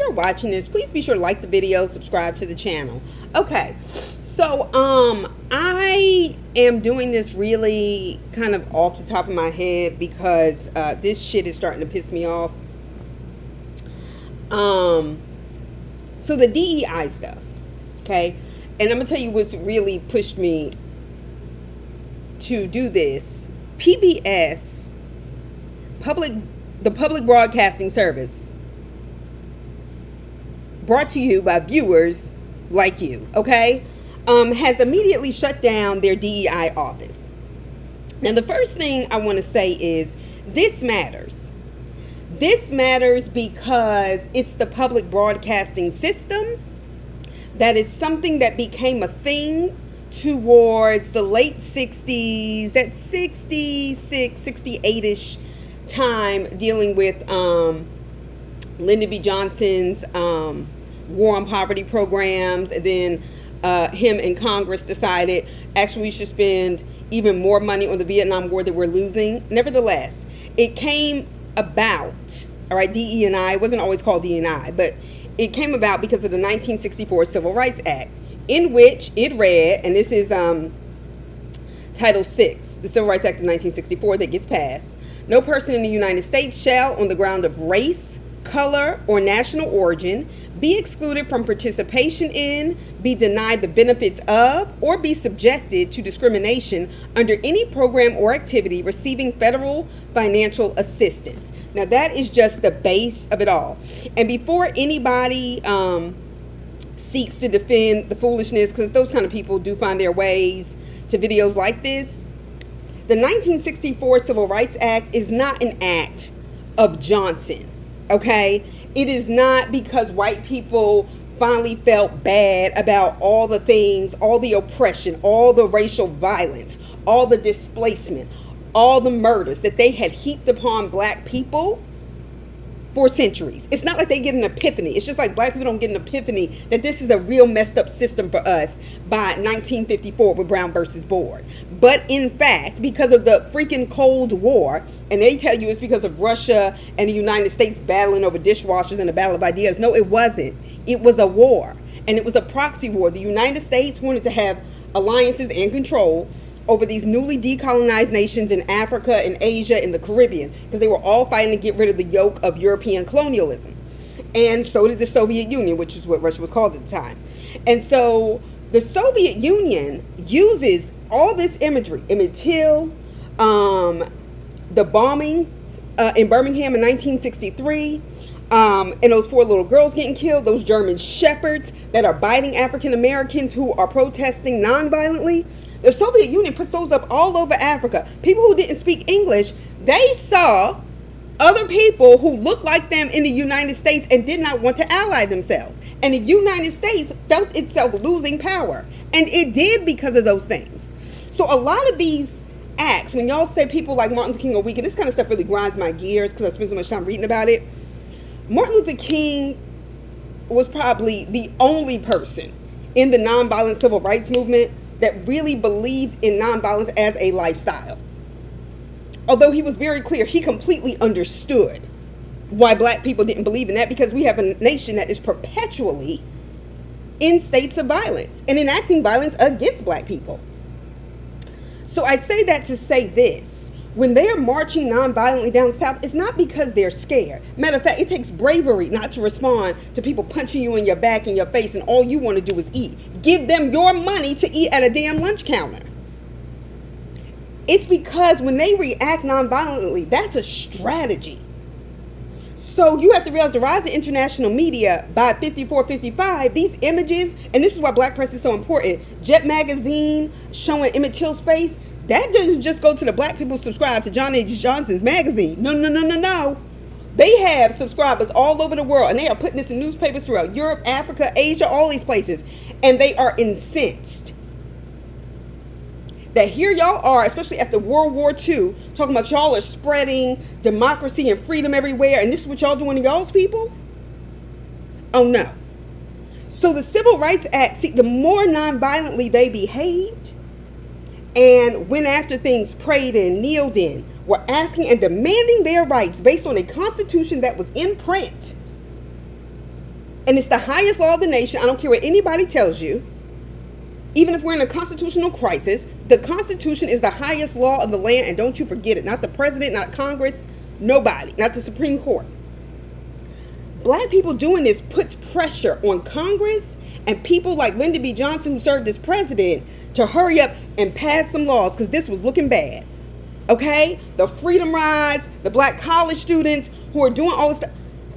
you're watching this, please be sure to like the video, subscribe to the channel. Okay, so I am doing this really kind of off the top of my head because this shit is starting to piss me off. So the DEI stuff, okay, and I'm gonna tell you what's really pushed me to do this. PBS, the Public Broadcasting Service, brought to you by viewers like you, okay, has immediately shut down their DEI office. Now, the first thing I want to say is this matters. This matters because it's the public broadcasting system. That is something that became a thing towards the late 60s, that 66, 68-ish time, dealing with Lyndon B. Johnson's war on poverty programs, and then him and Congress decided actually we should spend even more money on the Vietnam War that we're losing. Nevertheless, it came about, all right, DE&I, it wasn't always called DE&I, but it came about because of the 1964 Civil Rights Act, in which it read, and this is Title VI, the Civil Rights Act of 1964 that gets passed: no person in the United States shall, on the ground of race, color, or national origin, be excluded from participation in, be denied the benefits of, or be subjected to discrimination under any program or activity receiving federal financial assistance. Now, that is just the base of it all. And before anybody seeks to defend the foolishness, because those kind of people do find their ways to videos like this, the 1964 Civil Rights Act is not an act of Johnson. Okay, it is not because white people finally felt bad about all the things, all the oppression, all the racial violence, all the displacement, all the murders that they had heaped upon black people for centuries. It's not like they get an epiphany. It's just like black people don't get an epiphany that this is a real messed up system for us by 1954 with Brown versus Board. But in fact, because of the freaking Cold War, and they tell you it's because of Russia and the United States battling over dishwashers and a battle of ideas. No, it wasn't. It was a war, and it was a proxy war. The United States wanted to have alliances and control over these newly decolonized nations in Africa and Asia and the Caribbean, because they were all fighting to get rid of the yoke of European colonialism. And so did the Soviet Union, which is what Russia was called at the time. And so the Soviet Union uses all this imagery, Emmett Till, the bombings in Birmingham in 1963, and those 4 little girls getting killed, those German shepherds that are biting African Americans who are protesting nonviolently. The Soviet Union puts those up all over Africa. People who didn't speak English, they saw other people who looked like them in the United States and did not want to ally themselves. And the United States felt itself losing power. And it did because of those things. So a lot of these acts, when y'all say people like Martin Luther King are weak, and this kind of stuff really grinds my gears because I spend so much time reading about it. Martin Luther King was probably the only person in the nonviolent civil rights movement that really believed in nonviolence as a lifestyle. Although he was very clear, he completely understood why black people didn't believe in that, because we have a nation that is perpetually in states of violence and enacting violence against black people. So I say that to say this: when they are marching nonviolently down south, it's not because they're scared. Matter of fact, it takes bravery not to respond to people punching you in your back and your face and all you want to do is eat. Give them your money to eat at a damn lunch counter. It's because when they react nonviolently, that's a strategy. So you have to realize the rise of international media by 54, 55, these images, and this is why black press is so important. Jet magazine showing Emmett Till's face, that doesn't just go to the black people who subscribe to John H. Johnson's magazine. No. They have subscribers all over the world, and they are putting this in newspapers throughout Europe, Africa, Asia, all these places. And they are incensed that here y'all are, especially after World War II, talking about y'all are spreading democracy and freedom everywhere, and this is what y'all doing to y'all's people? Oh no. So the Civil Rights Act, see, the more nonviolently they behaved and went after things, prayed in, kneeled in, were asking and demanding their rights based on a constitution that was in print, And it's the highest law of the nation. I don't care what anybody tells you. Even if we're in a constitutional crisis, the Constitution is the highest law of the land, and don't you forget it. Not the president, not Congress, nobody, not the Supreme Court. Black people doing this puts pressure on Congress and people like Lyndon B. Johnson, who served as president, to hurry up and pass some laws, because this was looking bad. Okay? The freedom rides, the black college students who are doing all this stuff.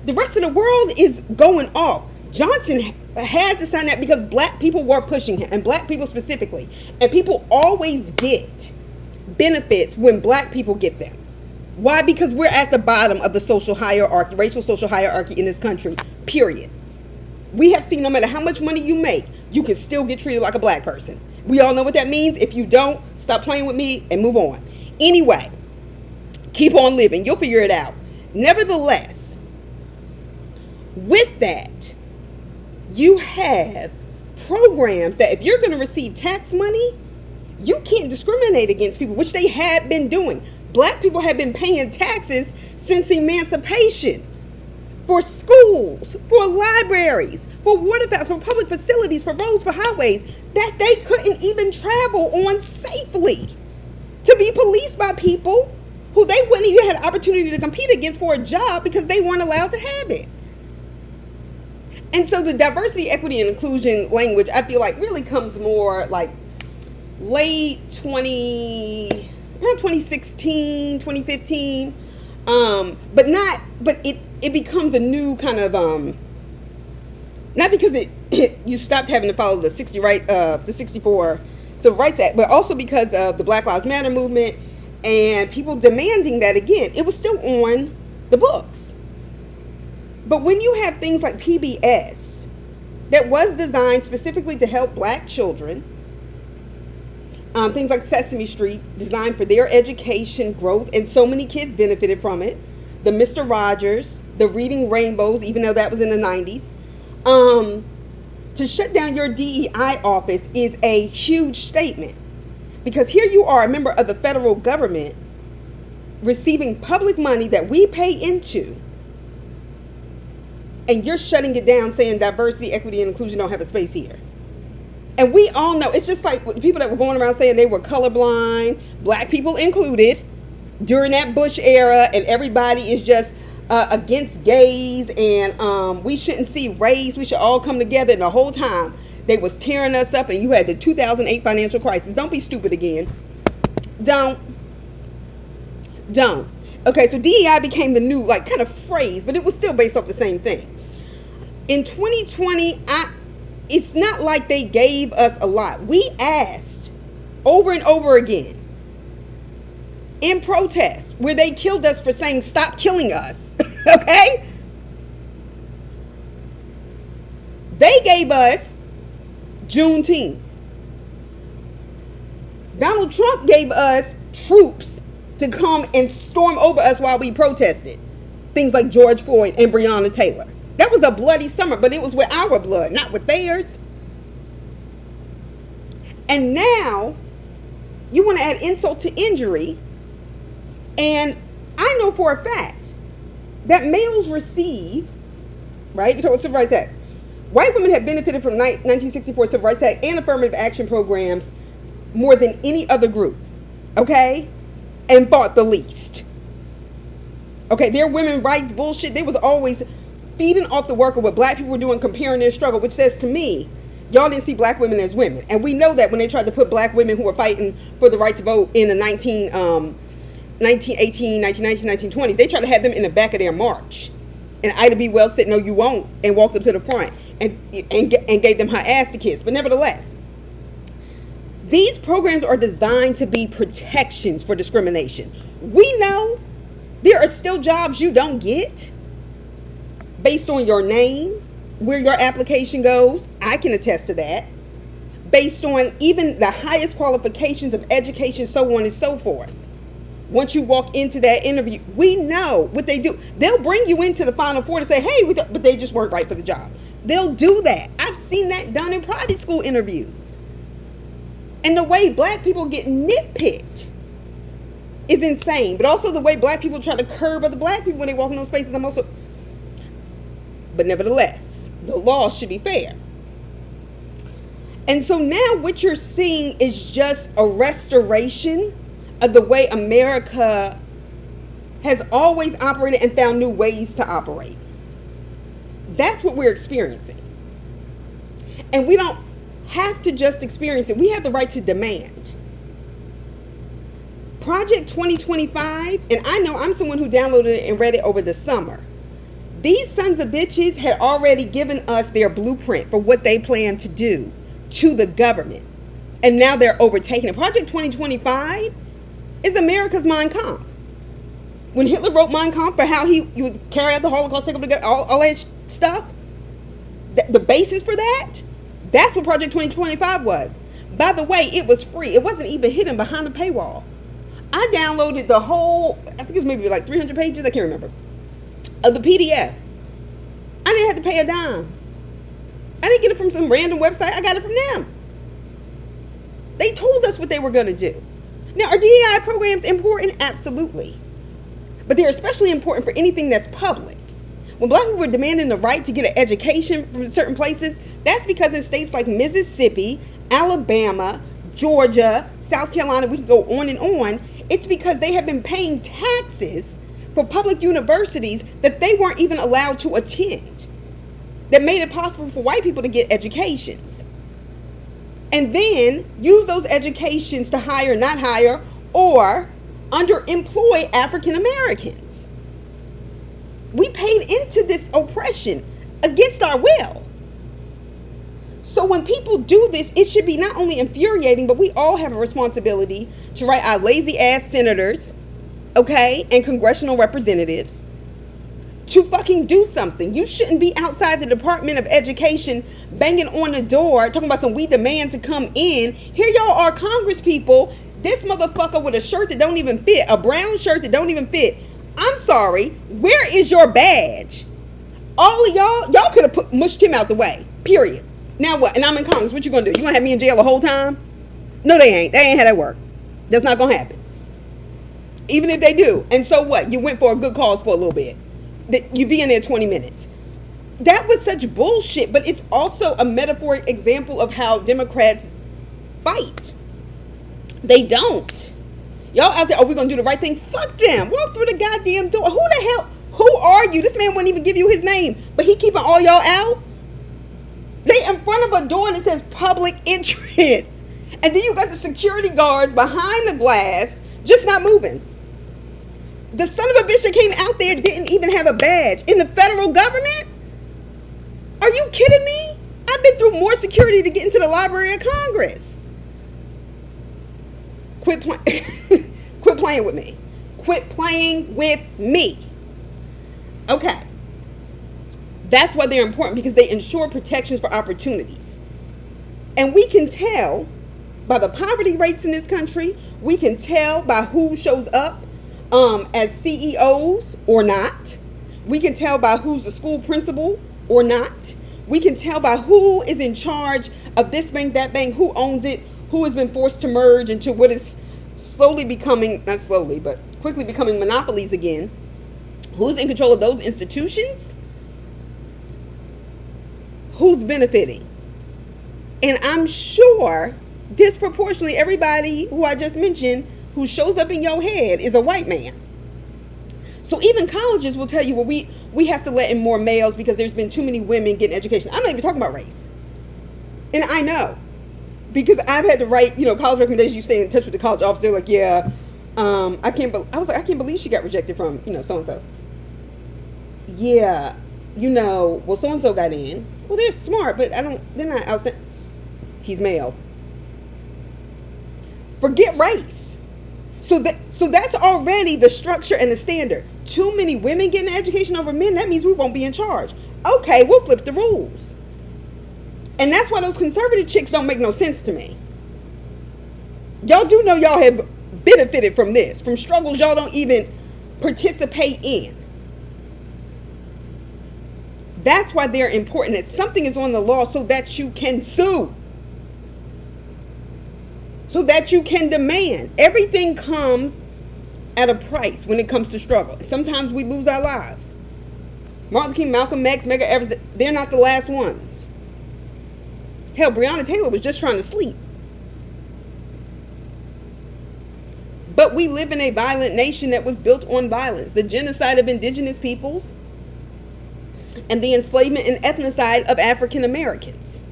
The rest of the world is going off. Johnson had to sign that because black people were pushing him, and black people specifically. And people always get benefits when black people get them. Why? Because we're at the bottom of the social hierarchy, racial social hierarchy in this country, period. We have seen no matter how much money you make, you can still get treated like a black person. We all know what that means. If you don't, stop playing with me and move on. Anyway, keep on living. You'll figure it out. Nevertheless, with that, you have programs that if you're going to receive tax money, you can't discriminate against people, which they have been doing. Black people have been paying taxes since emancipation for schools, for libraries, for water fountains, for public facilities, for roads, for highways that they couldn't even travel on safely, to be policed by people who they wouldn't even have an opportunity to compete against for a job because they weren't allowed to have it. And so the diversity, equity, and inclusion language, I feel like really comes more like late around 2016, 2015. But it becomes a new kind of, not because you stopped having to follow the 64 Civil Rights Act, but also because of the Black Lives Matter movement and people demanding that again. It was still on the books. But when you have things like PBS that was designed specifically to help black children, things like Sesame Street, designed for their education, growth, and so many kids benefited from it. The Mr. Rogers, the Reading Rainbows, even though that was in the 90s. To shut down your DEI office is a huge statement. Because here you are, a member of the federal government, receiving public money that we pay into, and you're shutting it down, saying diversity, equity, and inclusion don't have a space here. And we all know, it's just like the people that were going around saying they were colorblind, black people included, during that Bush era, and everybody is just against gays, and we shouldn't see race, we should all come together. And the whole time they was tearing us up, and you had the 2008 financial crisis. Don't be stupid again. Don't. Okay, so DEI became the new kind of phrase, but it was still based off the same thing. In 2020, it's not like they gave us a lot. We asked over and over again in protest, where they killed us for saying stop killing us. Okay? They gave us Juneteenth. Donald Trump gave us troops to come and storm over us while we protested. Things like George Floyd and Breonna Taylor. That was a bloody summer, but it was with our blood, not with theirs. And now you want to add insult to injury. And I know for a fact that males receive, right? You talk about Civil Rights Act. White women have benefited from 1964 Civil Rights Act and affirmative action programs more than any other group. Okay? And fought the least. Okay, their women rights bullshit, they was always feeding off the work of what black people were doing, comparing their struggle, which says to me, y'all didn't see black women as women. And we know that when they tried to put black women who were fighting for the right to vote in the 1918, 1919, 1920s, they tried to have them in the back of their march. And Ida B. Wells said, no, you won't, and walked up to the front and gave them her ass to kiss. But nevertheless, these programs are designed to be protections for discrimination. We know there are still jobs you don't get based on your name, where your application goes. I can attest to that. Based on even the highest qualifications of education, so on and so forth. Once you walk into that interview, we know what they do. They'll bring you into the Final Four to say, hey, but they just weren't right for the job. They'll do that. I've seen that done in private school interviews. And the way black people get nitpicked is insane. But also the way black people try to curb other black people when they walk in those spaces. But nevertheless, The law should be fair. And so now what you're seeing is just a restoration of the way America has always operated and found new ways to operate. That's what we're experiencing. And we don't have to just experience it. We have the right to demand. Project 2025, and I know I'm someone who downloaded it and read it over the summer. These sons of bitches had already given us their blueprint for what they plan to do to the government. And now they're overtaking it. Project 2025 is America's Mein Kampf. When Hitler wrote Mein Kampf for how he was carry out the Holocaust, take over all that stuff, the basis for that, that's what Project 2025 was. By the way, it was free. It wasn't even hidden behind a paywall. I downloaded the whole, I think it was maybe like 300 pages, I can't remember, of the PDF. I didn't have to pay a dime. I didn't get it from some random website. I got it from them. They told us what they were going to do. Now, are DEI programs important? Absolutely. But they're especially important for anything that's public. When black people were demanding the right to get an education from certain places, that's because in states like Mississippi, Alabama, Georgia, South Carolina, we can go on and on, it's because they have been paying taxes for public universities that they weren't even allowed to attend, that made it possible for white people to get educations. And then use those educations to hire, not hire, or underemploy African Americans. We paid into this oppression against our will. So when people do this, it should be not only infuriating, but we all have a responsibility to write our lazy ass senators, okay, and congressional representatives to fucking do something. You shouldn't be outside the Department of Education banging on the door talking about some we demand to come in. Here y'all are, Congress people. This motherfucker with a shirt that don't even fit, a brown shirt that don't even fit. I'm sorry, where is your badge? All of y'all could have mushed him out the way, period. Now what? And I'm in Congress. What you gonna do? You gonna have me in jail the whole time? No, they ain't. They ain't how that work. That's not gonna happen. Even if they do. And so what? You went for a good cause for a little bit. You be in there 20 minutes. That was such bullshit, but it's also a metaphoric example of how Democrats fight. They don't. Y'all out there, oh, we're gonna do the right thing. Fuck them. Walk through the goddamn door. Who the hell? Who are you? This man wouldn't even give you his name, but he keeping all y'all out. They in front of a door that says public entrance. And then you got the security guards behind the glass just not moving. The son of a bitch that came out there didn't even have a badge. In the federal government? Are you kidding me? I've been through more security to get into the Library of Congress. Quit playing with me. Quit playing with me. Okay. That's why they're important, because they ensure protections for opportunities. And we can tell by the poverty rates in this country. We can tell by who shows up as CEOs or not. We can tell by who's the school principal or not. We can tell by who is in charge of this bank, that bank, who owns it, who has been forced to merge into what is slowly becoming, not slowly, but quickly becoming monopolies again. Who's in control of those institutions? Who's benefiting? And I'm sure disproportionately everybody who I just mentioned who shows up in your head is a white man. So even colleges will tell you, well, we have to let in more males because there's been too many women getting education. I'm not even talking about race. And I know, because I've had to write, college recommendations. You stay in touch with the college office. They're like, yeah, I can't believe she got rejected from, so-and-so. Yeah, well, so-and-so got in. Well, they're smart, but they're not outstanding. He's male. Forget race. So that's already the structure and the standard. Too many women getting education over men, that means we won't be in charge. Okay, we'll flip the rules. And that's why those conservative chicks don't make no sense to me. Y'all do know y'all have benefited from this, from struggles y'all don't even participate in. That's why they're important. That something is on the law so that you can sue. So that you can demand. Everything comes at a price when it comes to struggle. Sometimes we lose our lives. Martin Luther King, Malcolm X, Medgar Evers, they're not the last ones. Hell, Breonna Taylor was just trying to sleep. But we live in a violent nation that was built on violence. The genocide of indigenous peoples and the enslavement and ethnocide of African Americans.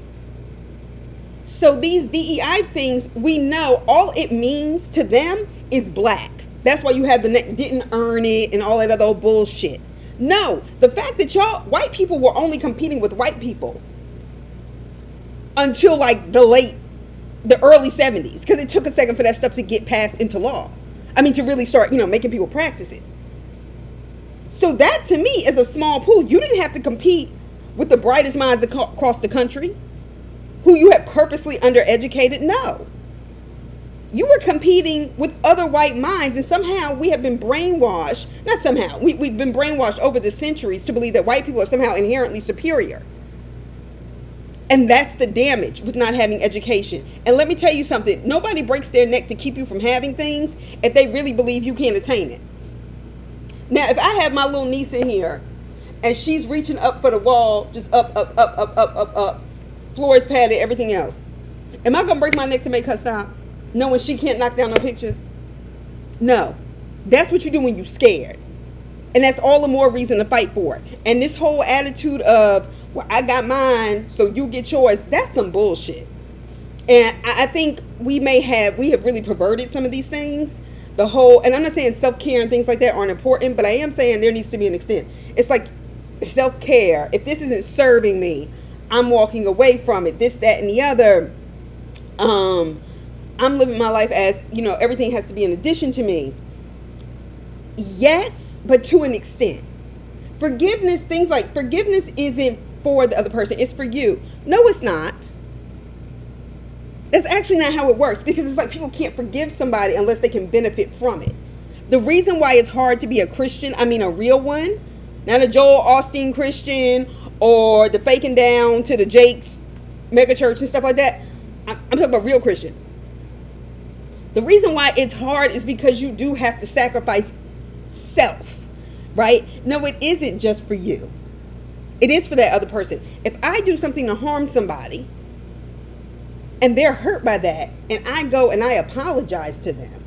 So these DEI things, we know all it means to them is black. That's why you have the didn't earn it and all that other bullshit. No, the fact that white people were only competing with white people until like the early 70s, because it took a second for that stuff to get passed into law. I mean, to really start, making people practice it. So that to me is a small pool. You didn't have to compete with the brightest minds across the country who you had purposely undereducated. No. You were competing with other white minds, and somehow we have been brainwashed. Not somehow. We've been brainwashed over the centuries to believe that white people are somehow inherently superior. And that's the damage with not having education. And let me tell you something. Nobody breaks their neck to keep you from having things if they really believe you can't attain it. Now, if I have my little niece in here and she's reaching up for the wall, just up, floor is padded, everything else, am I going to break my neck to make her stop? Knowing she can't knock down no pictures? No. That's what you do when you're scared. And that's all the more reason to fight for it. And this whole attitude of, well, I got mine, so you get yours, that's some bullshit. And I think we have really perverted some of these things. And I'm not saying self-care and things like that aren't important, but I am saying there needs to be an extent. It's like self-care. If this isn't serving me, I'm walking away from it. This, that, and the other. I'm living my life as, everything has to be in addition to me. Yes, but to an extent. Forgiveness, things like forgiveness isn't for the other person. It's for you. No, it's not. That's actually not how it works, because it's like people can't forgive somebody unless they can benefit from it. The reason why it's hard to be a Christian, I mean a real one, not a Joel Osteen Christian or the faking down to the Jake's mega church and stuff like that. I'm talking about real Christians. The reason why it's hard is because you do have to sacrifice self, right? No, it isn't just for you. It is for that other person. If I do something to harm somebody and they're hurt by that, and I go and I apologize to them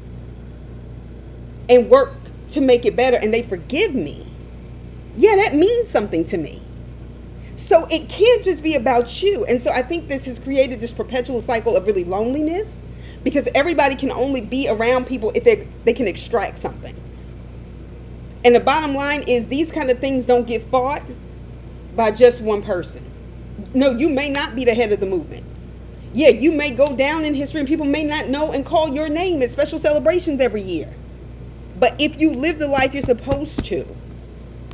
and work to make it better and they forgive me, yeah, that means something to me. So it can't just be about you. And so I think this has created this perpetual cycle of really loneliness, because everybody can only be around people if they can extract something. And the bottom line is these kind of things don't get fought by just one person. No, you may not be the head of the movement. Yeah, you may go down in history and people may not know and call your name at special celebrations every year. But if you live the life you're supposed to,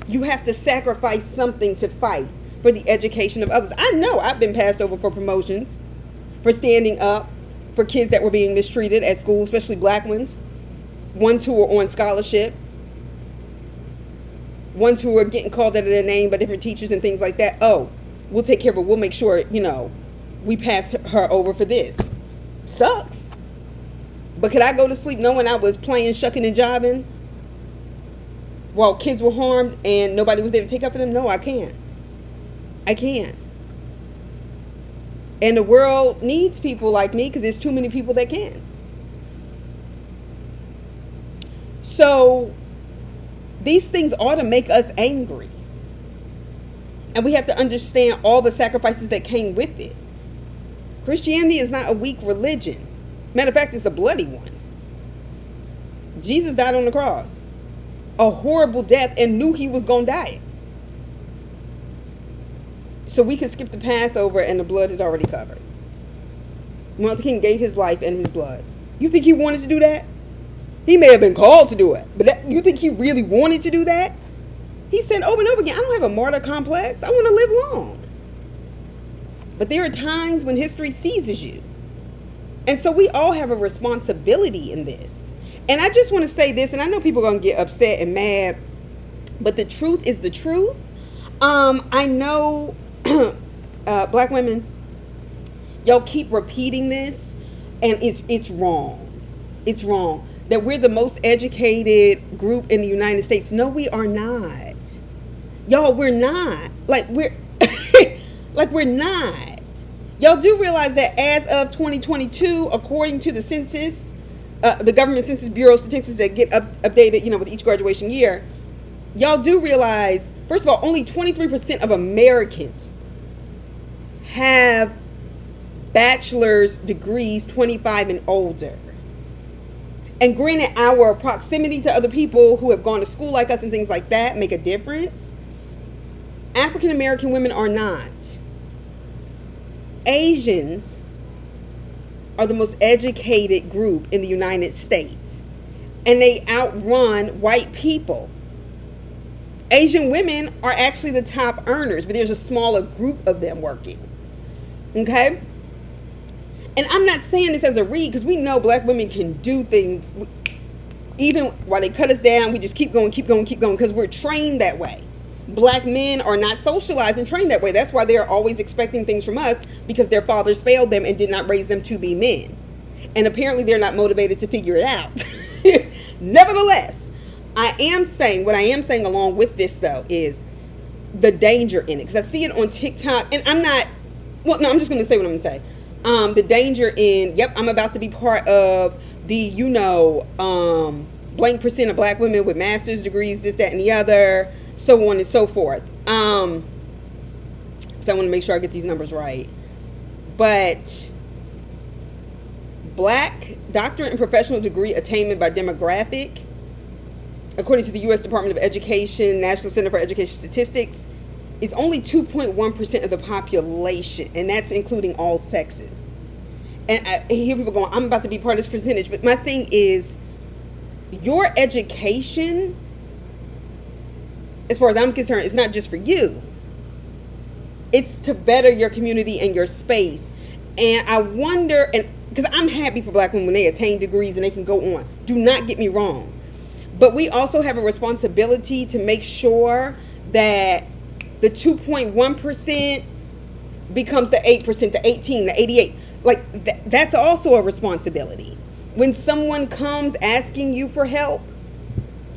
you have to sacrifice something to fight for the education of others. I know I've been passed over for promotions, for standing up for kids that were being mistreated at school, especially black ones who were on scholarship, ones who were getting called out of their name by different teachers and things like that. Oh, we'll take care of it. We'll make sure, we pass her over for this. Sucks. But could I go to sleep knowing I was playing, shucking, and jiving while kids were harmed and nobody was there to take up for them? No, I can't. I can't. And the world needs people like me because there's too many people that can. So these things ought to make us angry. And we have to understand all the sacrifices that came with it. Christianity is not a weak religion. Matter of fact, it's a bloody one. Jesus died on the cross. A horrible death, and knew he was going to die. So we could skip the Passover and the blood is already covered. Martin Luther King gave his life and his blood. You think he wanted to do that? He may have been called to do it, but you think he really wanted to do that? He said over and over again, I don't have a martyr complex. I want to live long. But there are times when history seizes you. And so we all have a responsibility in this. And I just want to say this, and I know people are going to get upset and mad, but the truth is the truth. I know black women, y'all keep repeating this, and it's wrong. It's wrong. That we're the most educated group in the United States. No, we are not. Y'all, we're not. Like, we're like, we're not. Y'all do realize that as of 2022, according to the census, the government Census Bureau statistics that get updated, with each graduation year, y'all do realize, first of all, only 23% of Americans have bachelor's degrees 25 and older. And granted, our proximity to other people who have gone to school like us and things like that make a difference. African American women are not. Asians are the most educated group in the United States, and they outrun white people. Asian women are actually the top earners, but there's a smaller group of them working. Okay? And I'm not saying this as a read, because we know black women can do things. Even while they cut us down, we just keep going, because we're trained that way. Black men are not socialized and trained that way. That's why they're always expecting things from us, because their fathers failed them and did not raise them to be men. And apparently they're not motivated to figure it out. Nevertheless, what I am saying along with this, though, is the danger in it. Because I see it on TikTok, and I'm just going to say what I'm going to say. The danger in, I'm about to be part of the, blank percent of black women with master's degrees, this, that, and the other, so on and so forth. So I want to make sure I get these numbers right. But black doctorate and professional degree attainment by demographic, according to the U.S. Department of Education, National Center for Education Statistics, is only 2.1% of the population, and that's including all sexes. And I hear people going, I'm about to be part of this percentage, but my thing is, your education, as far as I'm concerned, is not just for you. It's to better your community and your space. And I wonder, and because I'm happy for black women when they attain degrees and they can go on. Do not get me wrong. But we also have a responsibility to make sure that the 2.1% becomes the 8%, the 18, the 88. Like, that's also a responsibility. When someone comes asking you for help,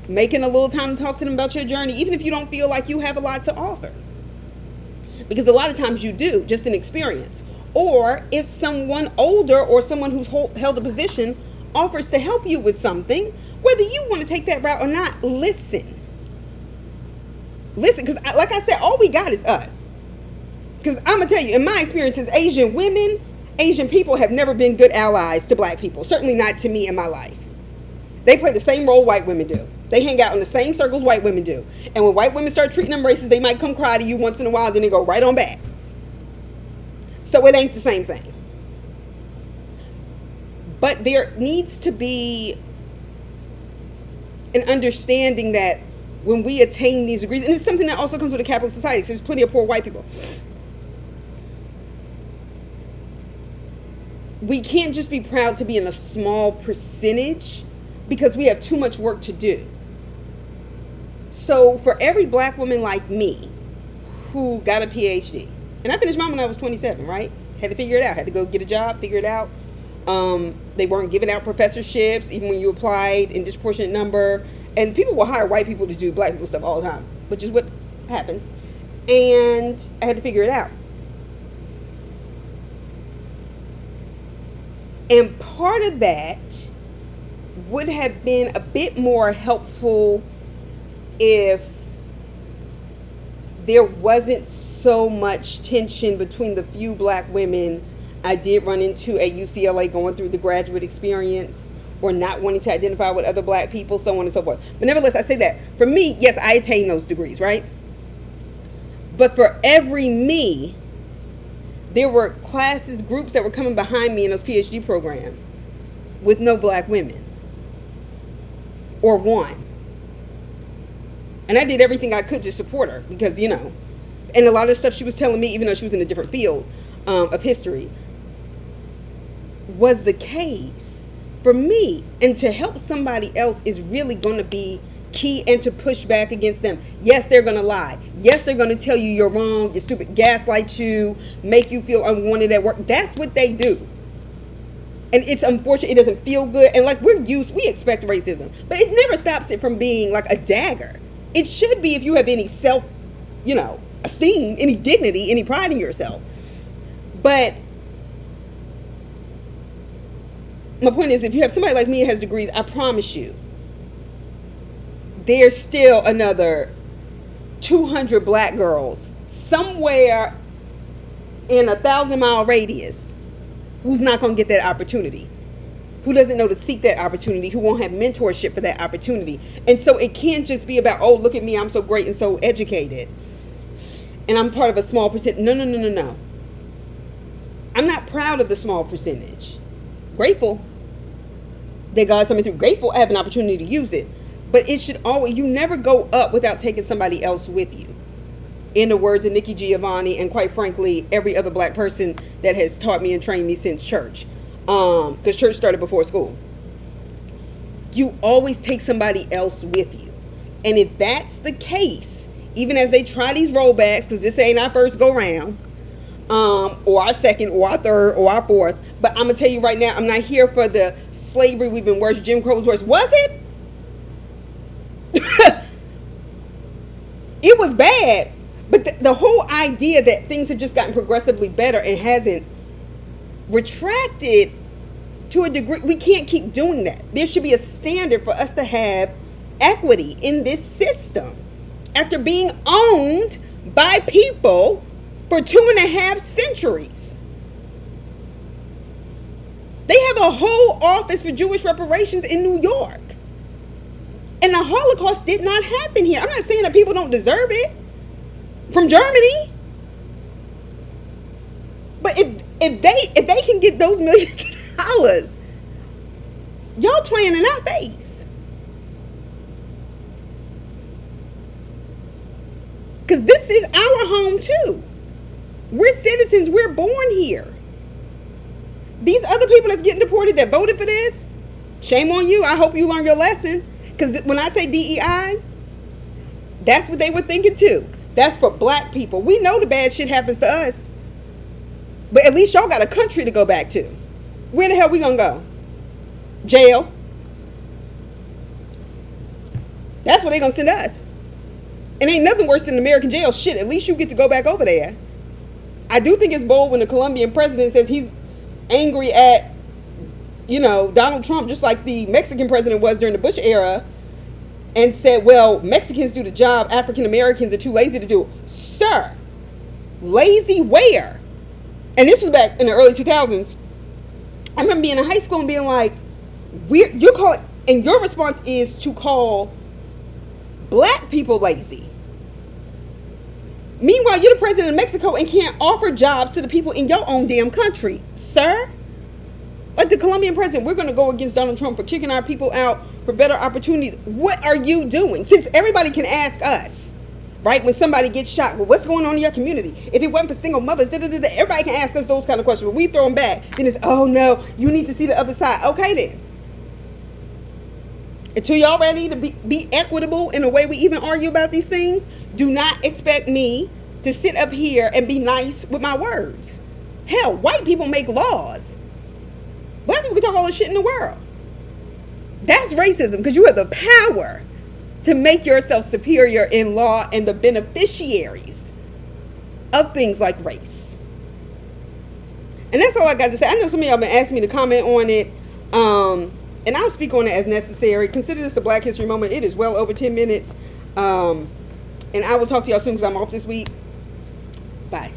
making a little time to talk to them about your journey, even if you don't feel like you have a lot to offer. Because a lot of times you do, just an experience. Or if someone older or someone who's held a position offers to help you with something, whether you want to take that route or not, listen. Listen, because like I said, all we got is us. Because I'm going to tell you, in my experiences, Asian people have never been good allies to black people. Certainly not to me in my life. They play the same role white women do. They hang out in the same circles white women do. And when white women start treating them racist, they might come cry to you once in a while, then they go right on back. So it ain't the same thing. But there needs to be an understanding that when we attain these degrees, and it's something that also comes with a capitalist society, because there's plenty of poor white people. We can't just be proud to be in a small percentage, because we have too much work to do. So for every black woman like me who got a PhD, and I finished mine when I was 27, right? Had to figure it out. Had to go get a job, figure it out. They weren't giving out professorships, even when you applied in disproportionate number. And people will hire white people to do black people stuff all the time, which is what happens. And I had to figure it out. And part of that would have been a bit more helpful if there wasn't so much tension between the few black women I did run into at UCLA going through the graduate experience, or not wanting to identify with other black people, so on and so forth. But nevertheless, I say that for me, yes, I attained those degrees, right? But for every me, there were classes, groups that were coming behind me in those PhD programs with no black women, or one. And I did everything I could to support her, because, and a lot of stuff she was telling me, even though she was in a different field of history, was the case for me. And to help somebody else is really going to be key, and to push back against them. Yes, they're going to lie. Yes, they're going to tell you you're wrong, you're stupid, gaslight you, make you feel unwanted at work. That's what they do. And it's unfortunate. It doesn't feel good. And like we expect racism, but it never stops it from being like a dagger. It should be, if you have any esteem, any dignity, any pride in yourself. But my point is, if you have somebody like me that has degrees, I promise you, there's still another 200 black girls somewhere in a 1,000-mile radius who's not going to get that opportunity, who doesn't know to seek that opportunity, who won't have mentorship for that opportunity. And so it can't just be about, oh, look at me, I'm so great and so educated, and I'm part of a small percent. No. I'm not proud of the small percentage. Grateful that God sent me through. Grateful I have an opportunity to use it. But it should always, you never go up without taking somebody else with you. In the words of Nikki Giovanni, and quite frankly, every other black person that has taught me and trained me since church. Because church started before school. You always take somebody else with you. And if that's the case, even as they try these rollbacks, because this ain't our first go round, or our second, or our third, or our fourth. But I'm going to tell you right now, I'm not here for the slavery we've been worse. Jim Crow was worse. Was it? It was bad. But the whole idea that things have just gotten progressively better and hasn't retracted to a degree, we can't keep doing that. There should be a standard for us to have equity in this system. After being owned by people for 2.5 centuries. They have a whole office for Jewish reparations in New York. And the Holocaust did not happen here. I'm not saying that people don't deserve it from Germany. But if they can get those millions of dollars, y'all playing in our face. Because this is our home too. We're citizens. We're born here. These other people that's getting deported that voted for this, shame on you. I hope you learned your lesson. Because when I say DEI, that's what they were thinking too. That's for black people. We know the bad shit happens to us. But at least y'all got a country to go back to. Where the hell we gonna go? Jail. That's where they gonna send us. And ain't nothing worse than American jail. Shit, at least you get to go back over there. I do think it's bold when the Colombian president says he's angry at, Donald Trump, just like the Mexican president was during the Bush era, and said, well, Mexicans do the job African Americans are too lazy to do. Sir, lazy where? And this was back in the early 2000s. I remember being in high school and being like, you call it, and your response is to call black people lazy. Meanwhile, you're the president of Mexico and can't offer jobs to the people in your own damn country, sir. Like the Colombian president, we're going to go against Donald Trump for kicking our people out for better opportunities. What are you doing? Since everybody can ask us, right, when somebody gets shot, well, what's going on in your community? If it wasn't for single mothers, everybody can ask us those kind of questions. But we throw them back. Then it's, oh no, you need to see the other side. Okay then. Until y'all ready to be equitable in the way we even argue about these things, do not expect me to sit up here and be nice with my words. Hell, white people make laws. Black people can talk all the shit in the world. That's racism, because you have the power to make yourself superior in law and the beneficiaries of things like race. And that's all I got to say. I know some of y'all been asking me to comment on it. And I'll speak on it as necessary. Consider this a Black History Moment. It is well over 10 minutes. And I will talk to y'all soon because I'm off this week. Bye.